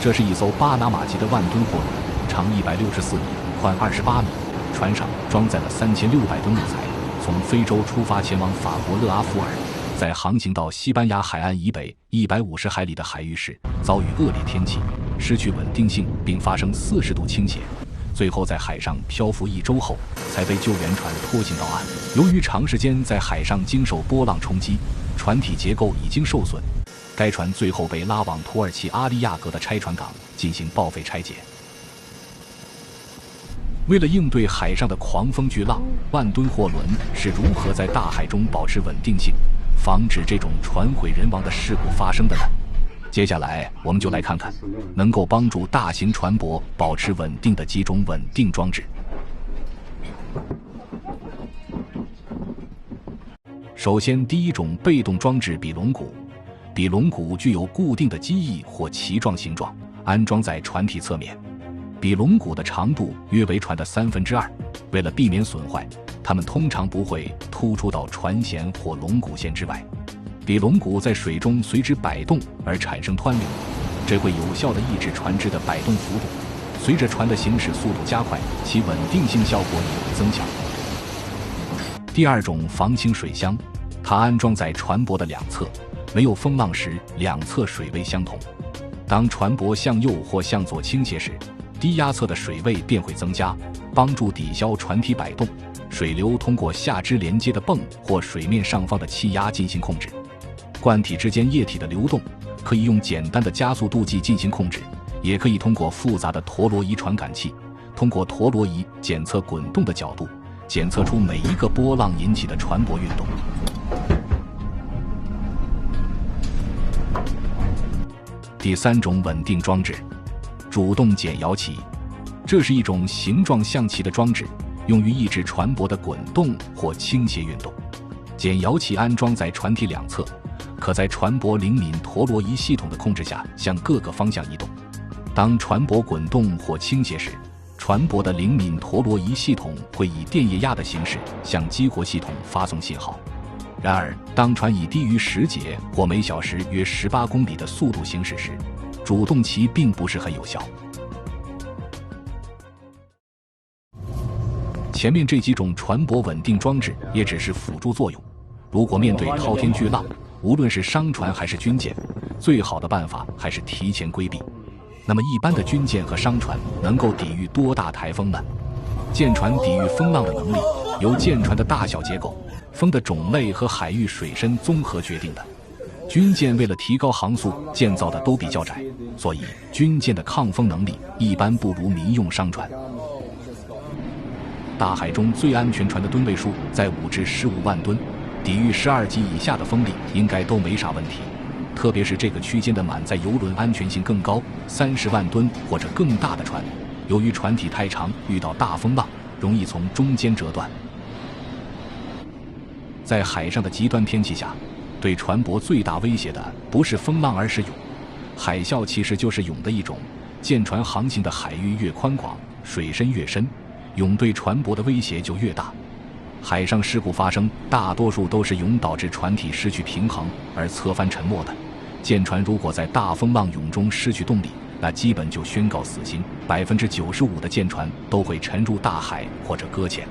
这是一艘巴拿马籍的万吨货轮，长164米，宽28米，船上装载了3600吨木材，从非洲出发前往法国勒阿弗尔，在航行到西班牙海岸以北150海里的海域时，遭遇恶劣天气，失去稳定性，并发生40度倾斜。最后在海上漂浮1周后，才被救援船拖行到岸。由于长时间在海上经受波浪冲击，船体结构已经受损，该船最后被拉往土耳其阿利亚格的拆船港进行报废拆解。为了应对海上的狂风巨浪，万吨货轮是如何在大海中保持稳定性，防止这种船毁人亡的事故发生的呢？接下来我们就来看看能够帮助大型船舶保持稳定的几种稳定装置。首先，第一种被动装置比龙骨。比龙骨具有固定的机翼或鳍状形状，安装在船体侧面。比龙骨的长度约为船的2/3，为了避免损坏，它们通常不会突出到船舷或龙骨线之外。比龙骨在水中随之摆动而产生湍流，这会有效地抑制船只的摆动幅度。随着船的行驶速度加快，其稳定性效果也会增强。第二种防倾水箱，它安装在船舶的两侧，没有风浪时两侧水位相同。当船舶向右或向左倾斜时，低压侧的水位便会增加，帮助抵消船体摆动。水流通过下肢连接的泵或水面上方的气压进行控制。罐体之间液体的流动可以用简单的加速度计进行控制，也可以通过复杂的陀螺仪传感器，通过陀螺仪检测滚动的角度，检测出每一个波浪引起的船舶运动。第三种稳定装置，主动减摇旗。这是一种形状像旗的装置，用于抑制船舶的滚动或倾斜运动。减摇旗安装在船体两侧，可在船舶灵敏陀螺仪系统的控制下向各个方向移动。当船舶滚动或倾斜时，船舶的灵敏陀螺仪系统会以电液压的形式向激活系统发送信号。然而，当船以低于10节或每小时约18公里的速度行驶时，主动旗并不是很有效。前面这几种船舶稳定装置也只是辅助作用。如果面对滔天巨浪，无论是商船还是军舰，最好的办法还是提前规避。那么一般的军舰和商船能够抵御多大台风呢？舰船抵御风浪的能力由舰船的大小结构、风的种类和海域水深综合决定的。军舰为了提高航速建造的都比较窄，所以军舰的抗风能力一般不如民用商船。大海中最安全船的吨位数在5至15万吨，抵御12级以下的风力应该都没啥问题。特别是这个区间的满载油轮安全性更高，30万吨或者更大的船，由于船体太长，遇到大风浪容易从中间折断。在海上的极端天气下，对船舶最大威胁的不是风浪，而是涌。海啸其实就是涌的一种，舰船航行的海域越宽广，水深越深，涌对船舶的威胁就越大。海上事故发生大多数都是涌导致船体失去平衡而侧翻沉没的。舰船如果在大风浪涌中失去动力，那基本就宣告死刑，95%的舰船都会沉入大海或者搁浅。